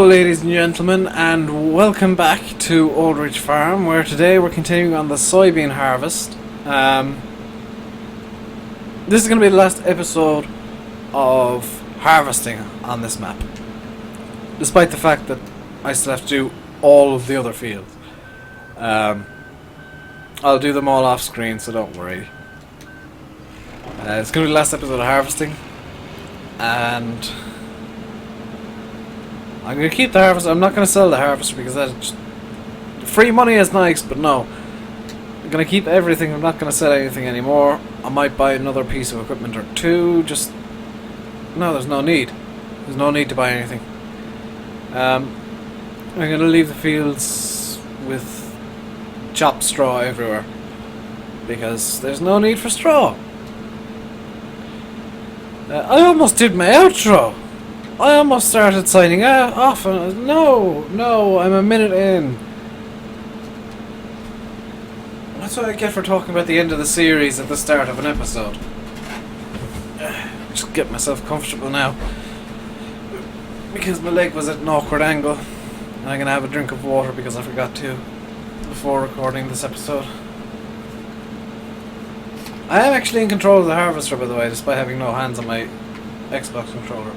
Hello ladies and gentlemen, and welcome back to Old Ridge Farm, where today we're continuing on the soybean harvest. This is going to be the last episode of harvesting on this map, despite the fact that I still have to do all of the other fields. I'll do them all off screen, so don't worry. It's going to be the last episode of harvesting, and I'm going to keep the harvester. I'm not going to sell the harvester because that's free money is nice, but no. I'm going to keep everything. I'm not going to sell anything anymore. I might buy another piece of equipment or two. No, there's no need. There's no need to buy anything. I'm going to leave the fields with chopped straw everywhere because there's no need for straw. I almost did my outro. I almost started signing off. No, I'm a minute in. That's what I get for talking about the end of the series at the start of an episode. Just get myself comfortable now, because my leg was at an awkward angle. And I'm going to have a drink of water because I forgot to before recording this episode. I am actually in control of the harvester, by the way, despite having no hands on my Xbox controller.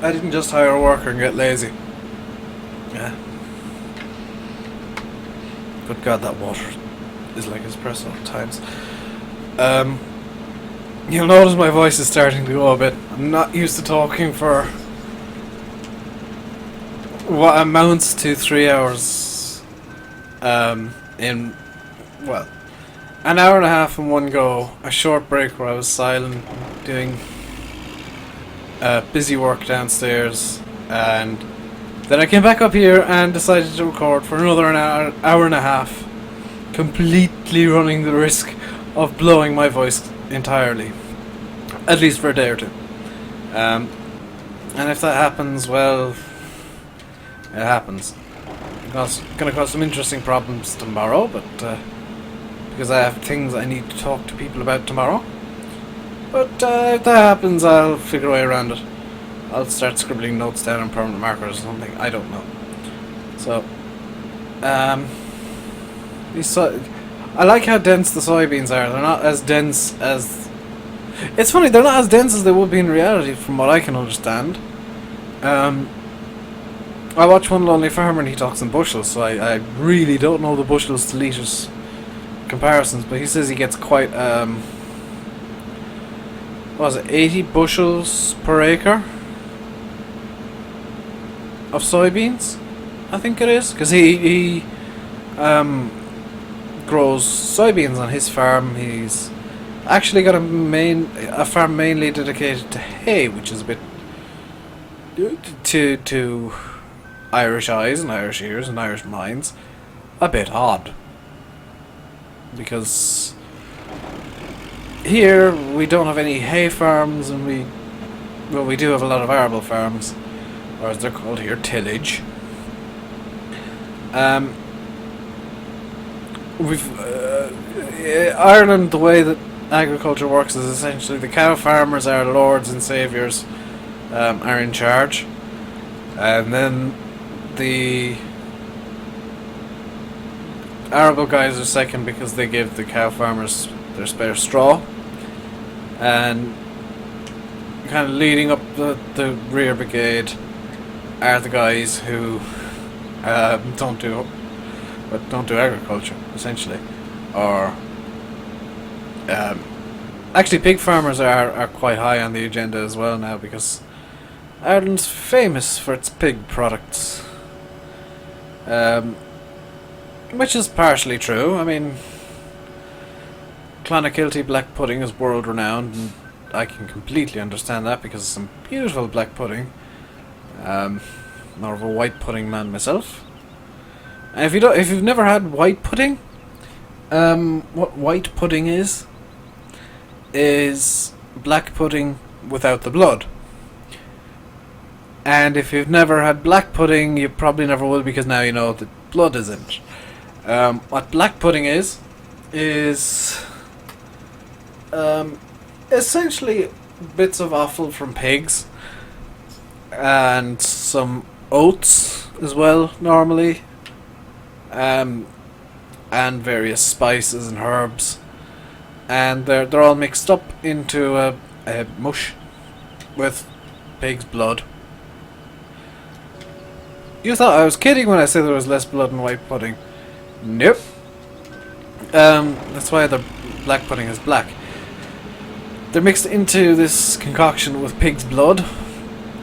I didn't just hire a worker and get lazy. Yeah. Good God, that water is like espresso at times. You'll notice my voice is starting to go a bit. I'm not used to talking for what amounts to 3 hours. In, well, an hour and a half in one go. A short break where I was silent, doing busy work downstairs, and then I came back up here and decided to record for another hour and a half, completely running the risk of blowing my voice entirely, at least for a day or two. And if that happens, well, it happens. It's going to cause some interesting problems tomorrow, but because I have things I need to talk to people about tomorrow. But if that happens, I'll figure a way around it. I'll start scribbling notes down on permanent markers or something. I don't know. So, I like how dense the soybeans are. They're not as dense as... It's funny, they're not as dense as they would be in reality, from what I can understand. I watch One Lonely Farmer and he talks in bushels, so I really don't know the bushels to litres comparisons, but he says he gets quite... what was it, 80 bushels per acre of soybeans, I think it is, because he grows soybeans on his farm. He's actually got a farm mainly dedicated to hay, which is a bit to Irish eyes and Irish ears and Irish minds a bit odd, because here we don't have any hay farms, and we do have a lot of arable farms, or as they're called here, tillage. Ireland, the way that agriculture works is essentially the cow farmers are lords and saviours, are in charge, and then the arable guys are second because they give the cow farmers their spare straw, and kind of leading up the rear brigade are the guys who don't do agriculture, essentially, or actually pig farmers are quite high on the agenda as well now, because Ireland's famous for its pig products, which is partially true. I mean, Clonakilty black pudding is world renowned, and I can completely understand that because it's some beautiful black pudding. More of a white pudding man myself. And if you've never had white pudding, what white pudding is black pudding without the blood. And if you've never had black pudding, you probably never will, because now you know that blood is in it. What black pudding is essentially bits of offal from pigs, and some oats as well, normally, and various spices and herbs, and they're all mixed up into a mush with pig's blood. You thought I was kidding when I said there was less blood in white pudding. Nope. That's why the black pudding is black. They're mixed into this concoction with pig's blood,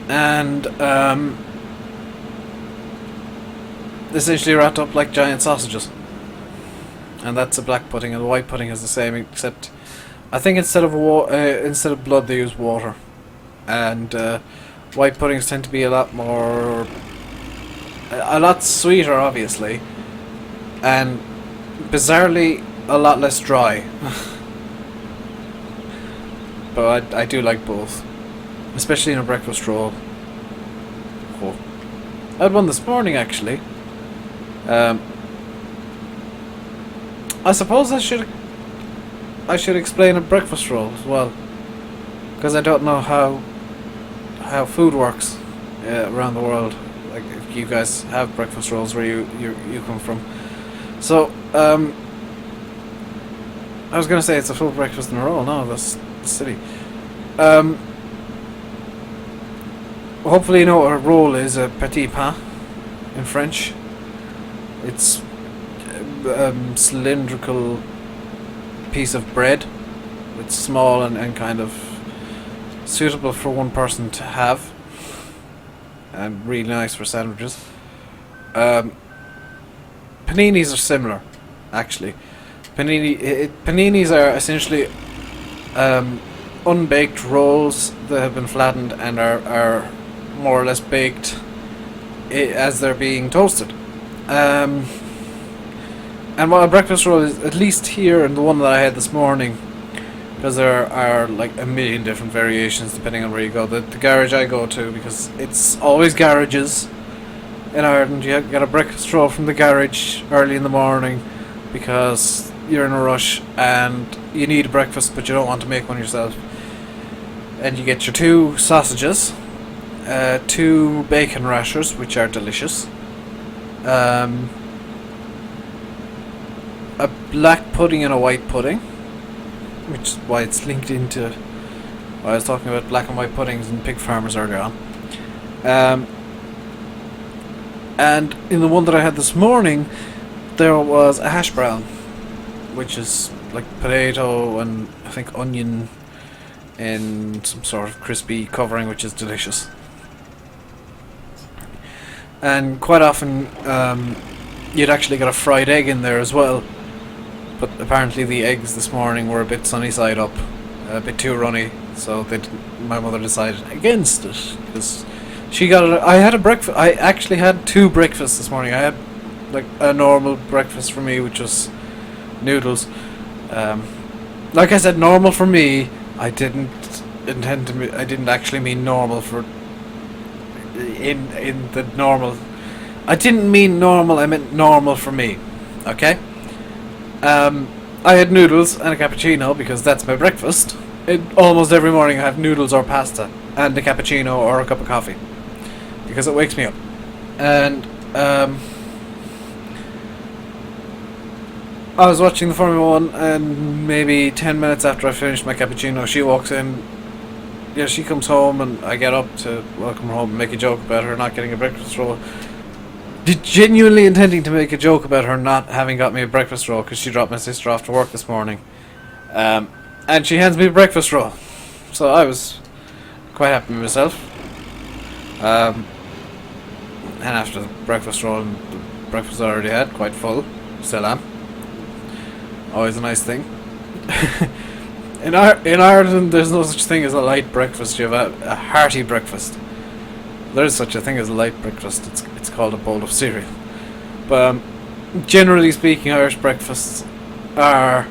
and essentially wrapped up like giant sausages. And that's a black pudding, and the white pudding is the same, except I think instead of blood they use water, and white puddings tend to be a lot sweeter, obviously, and bizarrely a lot less dry. But I do like both, especially in a breakfast roll. Oh. I had one this morning, actually. I suppose I should explain a breakfast roll as well, because I don't know how food works around the world. Like, if you guys have breakfast rolls where you come from. So I was gonna say it's a full breakfast in a roll. No, that's silly. Hopefully you know what a roll is. A petit pain in French. It's cylindrical piece of bread. It's small and kind of suitable for one person to have, and really nice for sandwiches. Paninis are similar, actually. Paninis are essentially unbaked rolls that have been flattened and are more or less baked as they're being toasted. And what a breakfast roll is, at least here in the one that I had this morning, because there are like a million different variations depending on where you go. The garage I go to, because it's always garages in Ireland, you get a breakfast roll from the garage early in the morning because you're in a rush and you need a breakfast but you don't want to make one yourself. And you get your 2 sausages, 2 bacon rashers, which are delicious, a black pudding and a white pudding, which is why it's linked into why I was talking about black and white puddings and pig farmers earlier on. And in the one that I had this morning, there was a hash brown, which is like potato and I think onion and some sort of crispy covering, which is delicious. And quite often you'd actually get a fried egg in there as well, but apparently the eggs this morning were a bit sunny side up, a bit too runny, so my mother decided against it, because she got it. I had a breakfast. I actually had 2 breakfasts this morning. I had like a normal breakfast for me, which was noodles. Like I said, normal for me. I didn't actually mean normal for in the normal. I didn't mean normal. I meant normal for me. Okay. I had noodles and a cappuccino because that's my breakfast. Almost every morning I have noodles or pasta and a cappuccino or a cup of coffee because it wakes me up. And I was watching the Formula 1, and maybe 10 minutes after I finished my cappuccino, she walks in. Yeah, she comes home, and I get up to welcome her home and make a joke about her not getting a breakfast roll. Genuinely intending to make a joke about her not having got me a breakfast roll because she dropped my sister off to work this morning. And she hands me a breakfast roll. So I was quite happy with myself. And after the breakfast roll and the breakfast I already had, quite full. Still am. Always a nice thing. In Ireland, there's no such thing as a light breakfast. You have a hearty breakfast. There is such a thing as a light breakfast. It's called a bowl of cereal. But generally speaking, Irish breakfasts are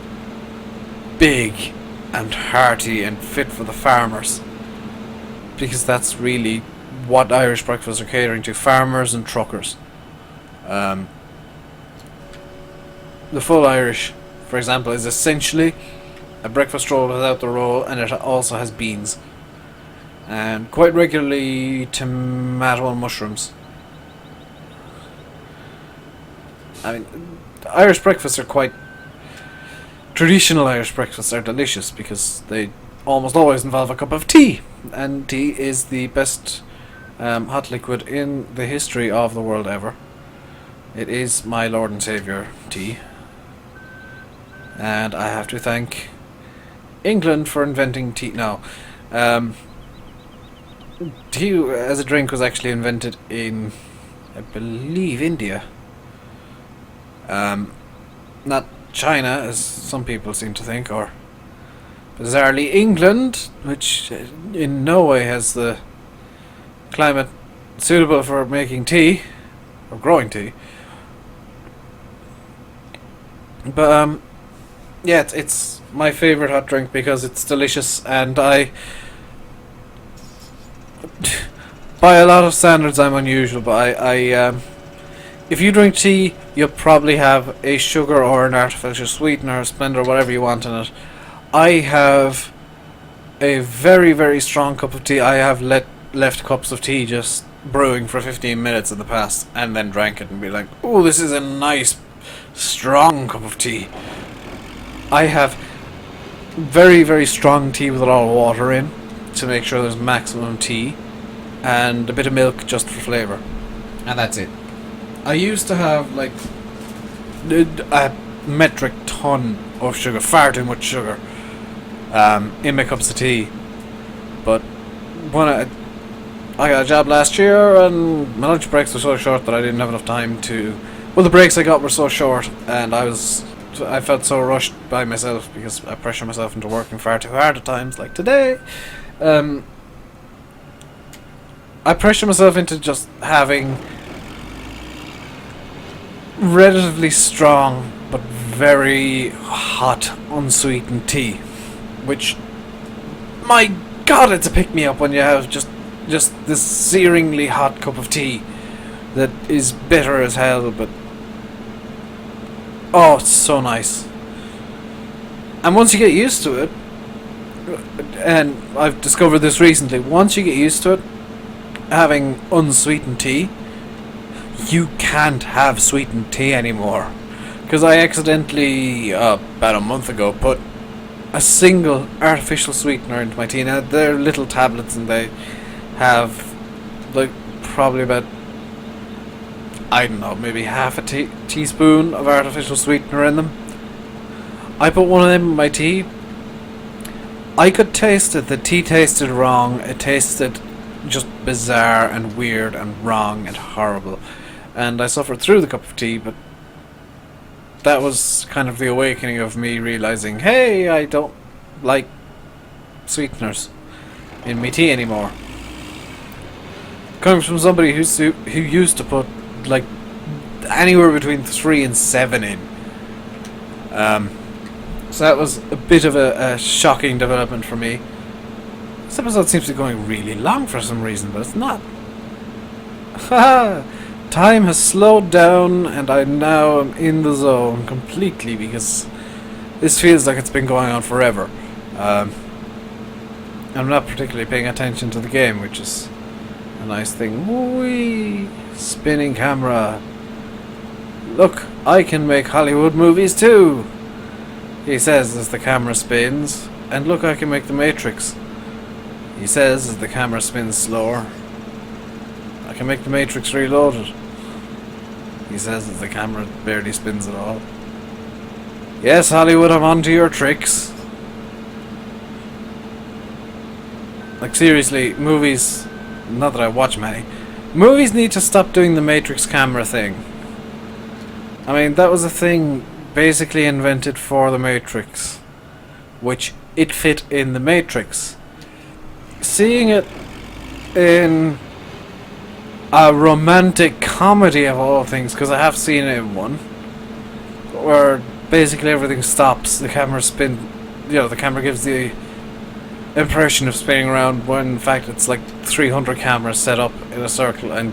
big and hearty and fit for the farmers, because that's really what Irish breakfasts are catering to: farmers and truckers. The full Irish, for example, is essentially a breakfast roll without the roll, and it also has beans, and quite regularly tomato and mushrooms. I mean, Irish breakfasts are quite... Traditional Irish breakfasts are delicious because they almost always involve a cup of tea, and tea is the best hot liquid in the history of the world ever. It is my Lord and Saviour, tea. And I have to thank England for inventing tea. No. Tea as a drink was actually invented in, I believe, India. Not China, as some people seem to think, or bizarrely England, which in no way has the climate suitable for making tea, or growing tea. But, yeah, it's my favourite hot drink because it's delicious, and I... by a lot of standards I'm unusual, but I if you drink tea, you'll probably have a sugar or an artificial sweetener, a Splenda, whatever you want in it. I have a very, very strong cup of tea. I have left cups of tea just brewing for 15 minutes in the past, and then drank it and be like, oh, this is a nice, strong cup of tea. I have very, very strong tea with a lot of water in, to make sure there's maximum tea, and a bit of milk just for flavour. And that's it. I used to have like a metric ton of sugar, far too much sugar, in my cups of tea. But when I got a job last year, and my lunch breaks were so short that I didn't have enough time to... Well, the breaks I got were so short, and I felt so rushed by myself because I pressure myself into working far too hard at times, like today. I pressure myself into just having relatively strong but very hot unsweetened tea, which, my god, it's a pick-me-up when you have just this searingly hot cup of tea that is bitter as hell, but oh, it's so nice. And once you get used to it, and I've discovered this recently, once you get used to it, having unsweetened tea, you can't have sweetened tea anymore. Because I accidentally, about a month ago, put a single artificial sweetener into my tea. Now, they're little tablets and they have, like, probably about, I don't know, maybe half a teaspoon of artificial sweetener in them. I put one of them in my tea. I could taste it. The tea tasted wrong. It tasted just bizarre and weird and wrong and horrible. And I suffered through the cup of tea, but that was kind of the awakening of me realizing, hey, I don't like sweeteners in my tea anymore. Coming from somebody who used to put like anywhere between 3 and 7 in. So that was a bit of a shocking development for me. This episode seems to be going really long for some reason, but it's not. Haha! Time has slowed down, and I now am in the zone completely because this feels like it's been going on forever. I'm not particularly paying attention to the game, which is a nice thing. Whee! Spinning camera. Look, I can make Hollywood movies too! He says as the camera spins. And look, I can make The Matrix. He says as the camera spins slower. I can make The Matrix Reloaded. He says as the camera barely spins at all. Yes, Hollywood, I'm onto your tricks. Like, seriously, movies... Not that I watch many. Movies need to stop doing the Matrix camera thing. I mean, that was a thing basically invented for the Matrix, which it fit in the Matrix. Seeing it in a romantic comedy of all things, because I have seen it in one, where basically everything stops, the camera the camera gives the impression of spinning around when in fact it's like 300 cameras set up in a circle and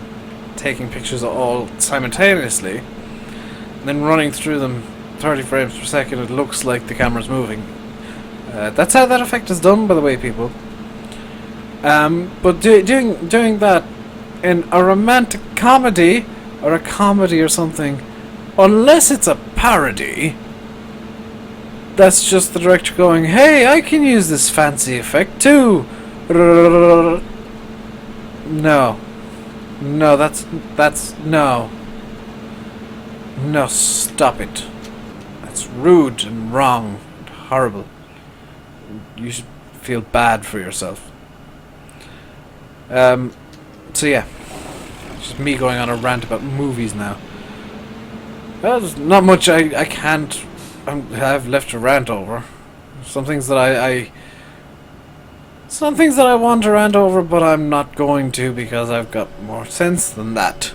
taking pictures all simultaneously, and then running through them 30 frames per second. It looks like the camera's moving. That's how that effect is done, by the way, people. But doing that in a romantic comedy or a comedy or something, unless it's a parody, that's just the director going, "Hey, I can use this fancy effect too." No, no, that's no, no, stop it. That's rude and wrong and horrible. You should feel bad for yourself. So yeah, it's just me going on a rant about movies now. Well, there's not much I can't have left to rant over. Some things that some things that I want to rant over, but I'm not going to because I've got more sense than that.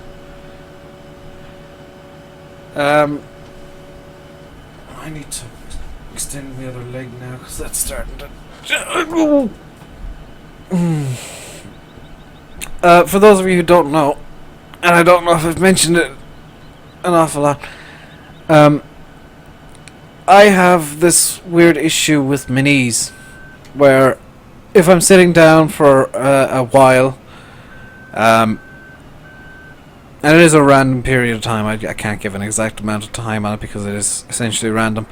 I need to extend the other leg now because that's starting to. For those of you who don't know, and I don't know if I've mentioned it an awful lot, I have this weird issue with my knees, where if I'm sitting down for a while, and it is a random period of time, I can't give an exact amount of time on it because it is essentially random,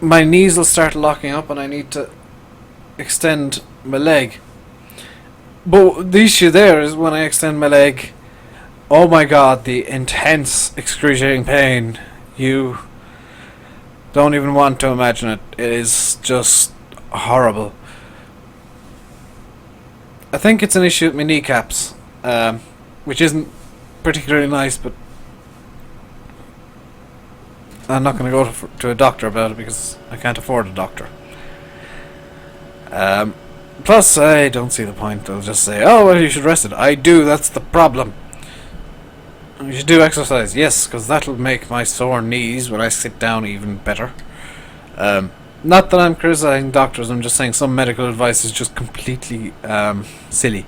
my knees will start locking up and I need to extend my leg. But the issue there is when I extend my leg, oh my god, the intense, excruciating pain. You don't even want to imagine it. It is just horrible. I think it's an issue with my kneecaps, which isn't particularly nice, but I'm not going to go to a doctor about it because I can't afford a doctor. Plus, I don't see the point. They'll just say, "Oh, well, you should rest it." I do, that's the problem. You should do exercise, yes, because that'll make my sore knees when I sit down even better. Not that I'm criticizing doctors, I'm just saying some medical advice is just completely silly.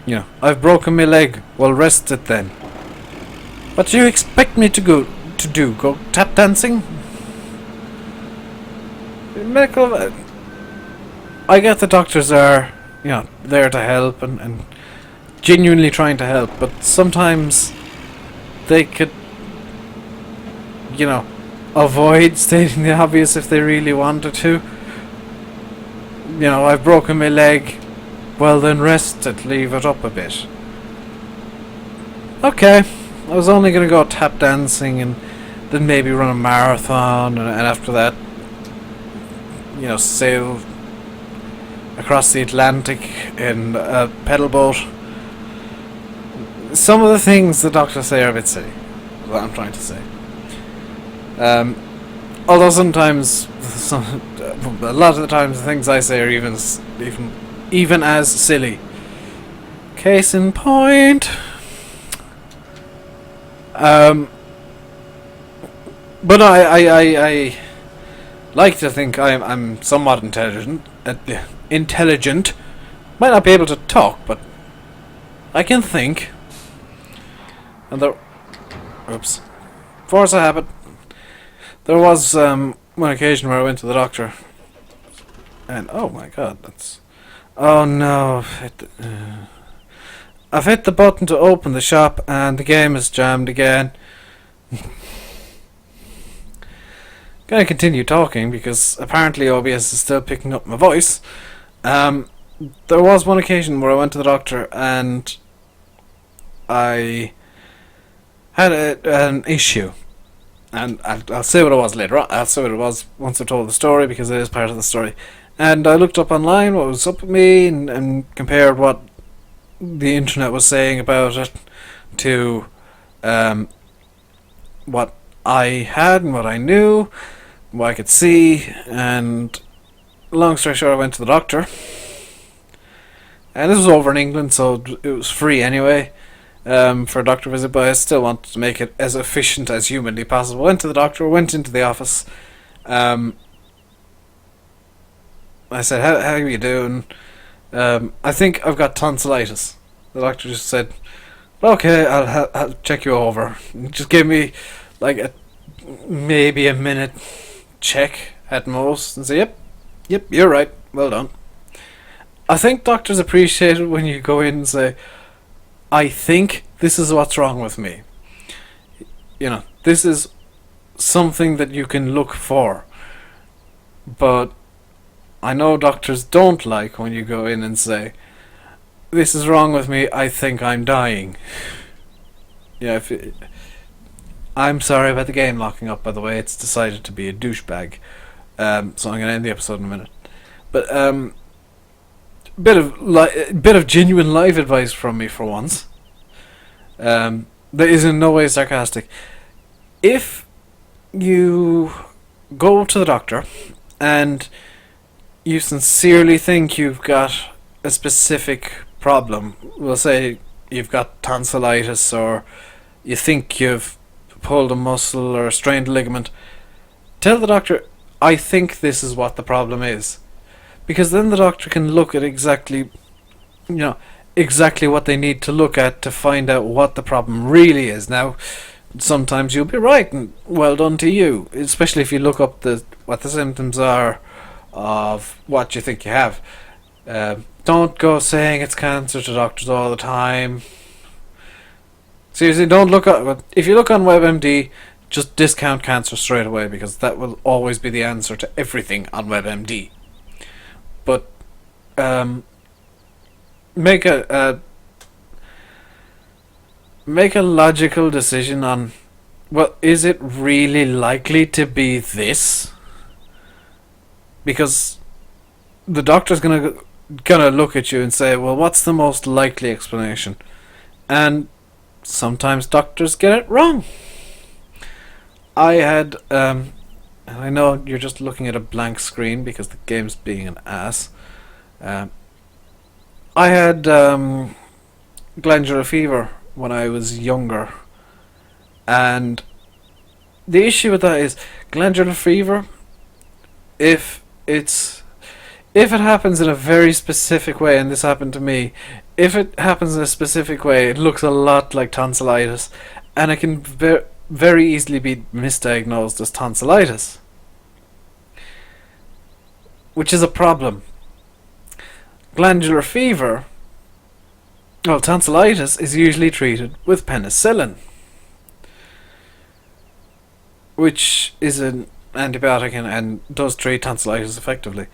You know, I've broken my leg, well, rest it then. What do you expect me to do? Go tap dancing? Medical. I get the doctors are, there to help and genuinely trying to help, but sometimes they could, avoid stating the obvious if they really wanted to. I've broken my leg, well then rest it, leave it up a bit. Okay, I was only going to go tap dancing and then maybe run a marathon and after that, sail across the Atlantic in a pedal boat. Some of the things the doctors say are a bit silly, is what I'm trying to say. Although sometimes, a lot of the times the things I say are even as silly. Case in point. But I like to think I'm somewhat intelligent. Might not be able to talk, but I can think. And force a habit. There was one occasion where I went to the doctor, and oh my god, oh no, I've hit the button to open the shop, and the game is jammed again. Gonna continue talking because apparently OBS is still picking up my voice. There was one occasion where I went to the doctor and I had an issue, and I'll say what it was later on. I'll say what it was once I've told the story because it is part of the story. And I looked up online what was up with me and compared what the internet was saying about it to what I had and what I knew, what I could see, and long story short, I went to the doctor. And this was over in England, so it was free anyway for a doctor visit, but I still wanted to make it as efficient as humanly possible. Went to the doctor, went into the office. I said, how are you doing? I think I've got tonsillitis. The doctor just said, okay, I'll check you over. Just gave me like maybe a minute check at most and say, yep, you're right, well done. I think doctors appreciate it when you go in and say, I think this is what's wrong with me. You know, this is something that you can look for. But I know doctors don't like when you go in and say, this is wrong with me, I think I'm dying. Yeah, I'm sorry about the game locking up, by the way. It's decided to be a douchebag. So I'm going to end the episode in a minute. But bit of genuine life advice from me for once. That is in no way sarcastic. If you go to the doctor and you sincerely think you've got a specific problem, we'll say you've got tonsillitis, or you think you've pulled a muscle or strained a ligament, tell the doctor, I think this is what the problem is. Because then the doctor can look at exactly what they need to look at to find out what the problem really is. Now, sometimes you'll be right, and well done to you, especially if you look up what the symptoms are of what you think you have. Don't go saying it's cancer to doctors all the time. Seriously, don't look at. If you look on WebMD, just discount cancer straight away, because that will always be the answer to everything on WebMD. But make a logical decision on, well, is it really likely to be this? Because the doctor's gonna look at you and say, well, what's the most likely explanation? And sometimes doctors get it wrong. I had, I know you're just looking at a blank screen because the game's being an ass. I had glandular fever when I was younger, and the issue with that is glandular fever, if it happens in a very specific way, and this happened to me, if it happens in a specific way, it looks a lot like tonsillitis, and it can very easily be misdiagnosed as tonsillitis, which is a problem. Glandular fever, well, tonsillitis is usually treated with penicillin, which is an antibiotic and does treat tonsillitis effectively.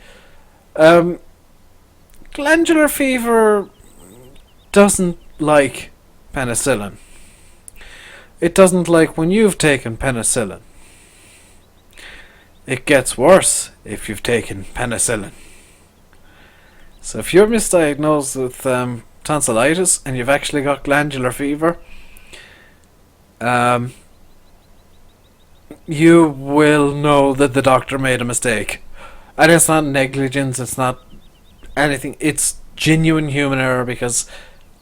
Glandular fever doesn't like penicillin. It doesn't like when you've taken penicillin. It gets worse if you've taken penicillin. So if you're misdiagnosed with tonsillitis and you've actually got glandular fever, you will know that the doctor made a mistake. And it's not negligence, it's not anything, it's genuine human error, because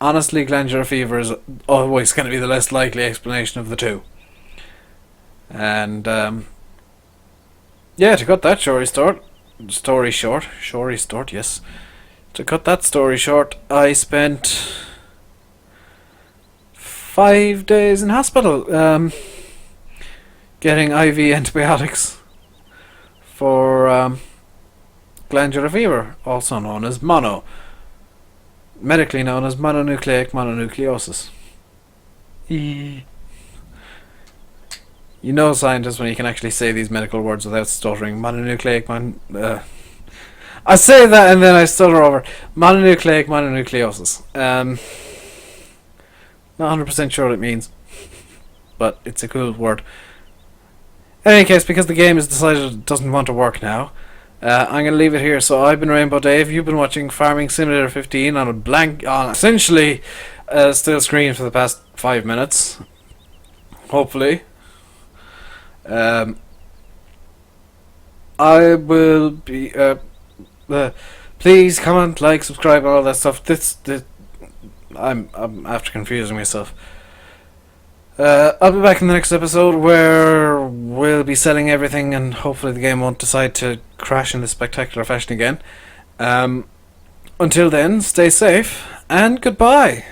honestly, glandular fever is always going to be the less likely explanation of the two. And yeah, to cut that story short, yes. To cut that story short, I spent 5 days in hospital getting IV antibiotics for glandular fever, also known as medically known as mononucleic mononucleosis. You know scientists when you can actually say these medical words without stuttering. Mononucleic I say that and then I stutter over. Mononucleic mononucleosis. Not 100% sure what it means, but it's a cool word. In any case, because the game has decided it doesn't want to work now, I'm going to leave it here. So I've been Rainbow Dave. You've been watching Farming Simulator 15 on essentially a still screen for the past 5 minutes. Hopefully. I will be... please comment, like, subscribe, and all that stuff. I'm after confusing myself. I'll be back in the next episode where we'll be selling everything, and hopefully the game won't decide to crash in this spectacular fashion again. Until then, stay safe and goodbye.